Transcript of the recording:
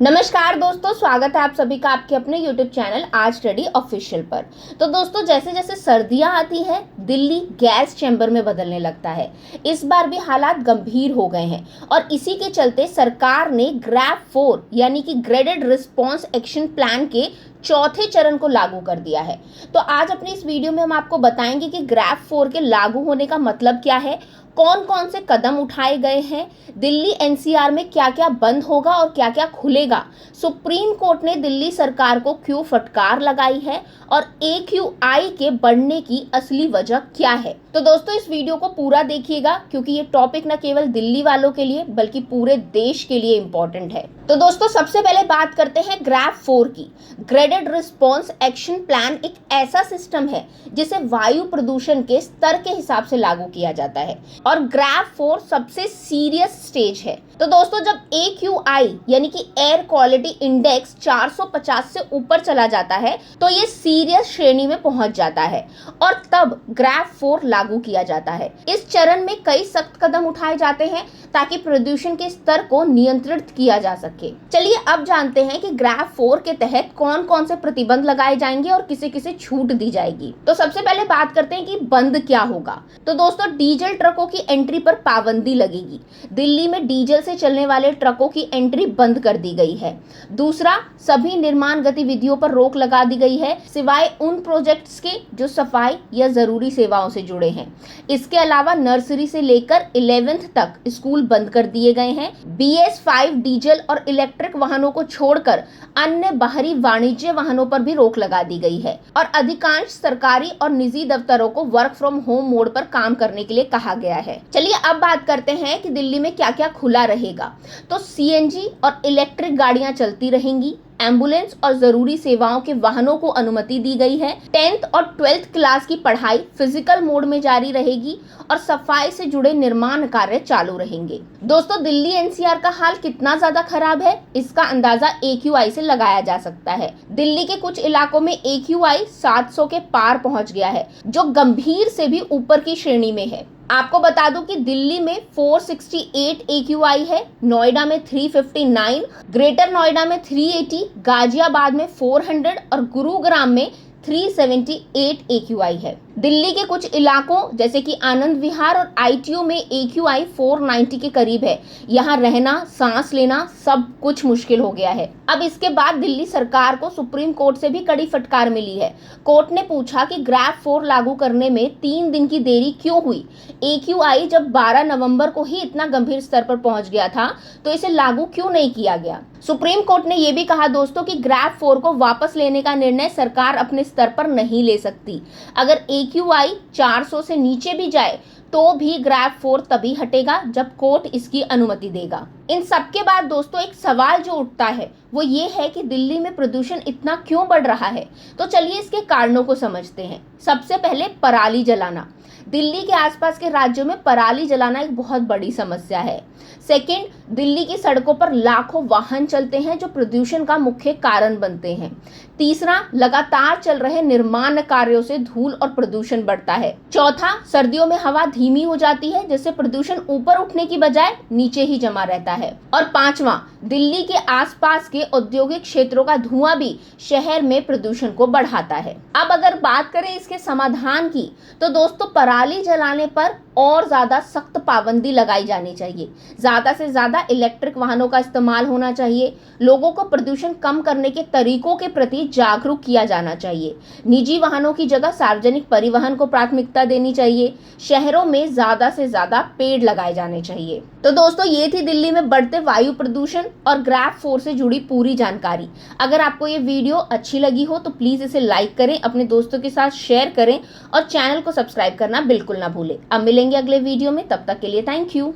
नमस्कार दोस्तों, स्वागत है आप सभी का आपके अपने YouTube चैनल आज स्टडी ऑफिशियल पर। तो दोस्तों, जैसे जैसे सर्दियां आती हैं दिल्ली गैस चैम्बर में बदलने लगता है। इस बार भी हालात गंभीर हो गए हैं और इसी के चलते सरकार ने ग्रैप 4 यानी कि ग्रेडेड रिस्पॉन्स एक्शन प्लान के चौथे चरण को लागू कर दिया है। तो आज अपनी इस वीडियो में हम आपको बताएंगे कि ग्रैप 4 के लागू होने का मतलब क्या है, कौन कौन से कदम उठाए गए हैं, दिल्ली एनसीआर में क्या क्या बंद होगा और क्या क्या खुलेगा, सुप्रीम कोर्ट ने दिल्ली सरकार को क्यों फटकार लगाई है और AQI के बढ़ने की असली वजह क्या है। तो दोस्तों, इस वीडियो को पूरा देखिएगा क्योंकि ये टॉपिक न केवल दिल्ली वालों के लिए बल्कि पूरे देश के लिए इम्पोर्टेंट है। तो दोस्तों, सबसे पहले बात करते हैं ग्रैप 4 की। ग्रेडेड रिस्पॉन्स एक्शन प्लान एक ऐसा सिस्टम है जिसे वायु प्रदूषण के स्तर के हिसाब से लागू किया जाता है और ग्रैप 4 सबसे सीरियस स्टेज है। तो दोस्तों, जब AQI यानी कि एयर क्वालिटी इंडेक्स 450 से ऊपर चला जाता है तो ये सीरियस श्रेणी में पहुंच जाता है और तब ग्रैप 4 लागू किया जाता है। इस चरण में कई सख्त कदम उठाए जाते हैं ताकि प्रदूषण के स्तर को नियंत्रित किया जा सके। चलिए अब जानते हैं कि ग्रैप 4 के तहत कौन कौन से प्रतिबंध लगाए जाएंगे और किसे किसे छूट दी जाएगी। तो सबसे पहले बात करते हैं कि बंद क्या होगा। तो दोस्तों, डीजल ट्रकों की एंट्री पर पाबंदी लगेगी। दिल्ली में डीजल से चलने वाले ट्रकों की एंट्री बंद कर दी गई है। दूसरा, सभी निर्माण गतिविधियों पर रोक लगा दी गई है सिवाय उन प्रोजेक्ट्स के जो सफाई या जरूरी सेवाओं से जुड़े हैं। इसके अलावा नर्सरी से लेकर 11th तक स्कूल बंद कर दिए गए हैं। BS5 डीजल और इलेक्ट्रिक वाहनों को छोड़कर अन्य बाहरी वाणिज्य वाहनों पर भी रोक लगा दी गई है और अधिकांश सरकारी और निजी दफ्तरों को वर्क फ्रॉम होम मोड पर काम करने के लिए कहा गया है। चलिए अब बात करते हैं कि दिल्ली में क्या क्या खुला रहेगा। तो CNG और इलेक्ट्रिक गाड़ियां चलती रहेंगी। एम्बुलेंस और जरूरी सेवाओं के वाहनों को अनुमति दी गई है। 10th और 12th क्लास की पढ़ाई फिजिकल मोड में जारी रहेगी और सफाई से जुड़े निर्माण कार्य चालू रहेंगे। दोस्तों, दिल्ली NCR का हाल कितना ज्यादा खराब है इसका अंदाजा AQI से लगाया जा सकता है। दिल्ली के कुछ इलाकों में AQI 700 के पार पहुंच गया है, जो गंभीर से भी ऊपर की श्रेणी में है। आपको बता दूं कि दिल्ली में 468 AQI है, नोएडा में 359, ग्रेटर नोएडा में 380, गाजियाबाद में 400 और गुरुग्राम में 378 AQI है। दिल्ली के कुछ इलाकों जैसे कि आनंद विहार और ITO में AQI 490 के करीब है। यहाँ रहना, सांस लेना सब कुछ मुश्किल हो गया है। अब इसके बाद दिल्ली सरकार को सुप्रीम कोर्ट से भी कड़ी फटकार मिली है। कोर्ट ने पूछा कि ग्रैप 4 लागू करने में 3 दिन की देरी क्यों हुई। AQI जब 12 नवंबर को ही इतना गंभीर स्तर पर पहुंच गया था तो इसे लागू क्यों नहीं किया गया। सुप्रीम कोर्ट ने यह भी कहा दोस्तों कि ग्रैप 4 को वापस लेने का निर्णय सरकार अपने स्तर पर नहीं ले सकती। अगर AQI 400 से नीचे भी जाए तो भी ग्रैप 4 तभी हटेगा जब कोर्ट इसकी अनुमति देगा। इन सब के बाद दोस्तों, एक सवाल जो उठता है वो ये है कि दिल्ली में प्रदूषण इतना क्यों बढ़ रहा है। तो चलिए इसके कारणों को समझते हैं। सबसे पहले पराली जलाना। दिल्ली के आसपास के राज्यों में पराली जलाना एक बहुत बड़ी समस्या है। सेकंड, दिल्ली की सड़कों पर लाखों वाहन चलते हैं जो प्रदूषण का मुख्य कारण बनते हैं। तीसरा, लगातार चल रहे निर्माण कार्यों से धूल और प्रदूषण बढ़ता है। चौथा, सर्दियों में हवा धीमी हो जाती है जिससे प्रदूषण ऊपर उठने की बजाय नीचे ही जमा रहता है। और पांचवा, दिल्ली के आसपास के औद्योगिक क्षेत्रों का धुआं भी शहर में प्रदूषण को बढ़ाता है। अब अगर बात करें इसके समाधान की तो दोस्तों, पराली जलाने पर और ज्यादा सख्त पाबंदी लगाई जानी चाहिए। ज्यादा से ज्यादा इलेक्ट्रिक वाहनों का इस्तेमाल होना चाहिए। लोगों को प्रदूषण कम करने के तरीकों के प्रति जागरूक किया जाना चाहिए। निजी वाहनों की जगह सार्वजनिक परिवहन को प्राथमिकता देनी चाहिए। शहरों में ज्यादा से ज्यादा पेड़ लगाए जाने चाहिए। तो दोस्तों, ये थी दिल्ली में बढ़ते वायु प्रदूषण और ग्रैप 4 से जुड़ी पूरी जानकारी। अगर आपको ये वीडियो अच्छी लगी हो तो प्लीज इसे लाइक करें, अपने दोस्तों के साथ शेयर करें और चैनल को सब्सक्राइब करना बिल्कुल ना भूलें। अब मिलेंगे अगले वीडियो में, तब तक के लिए थैंक यू।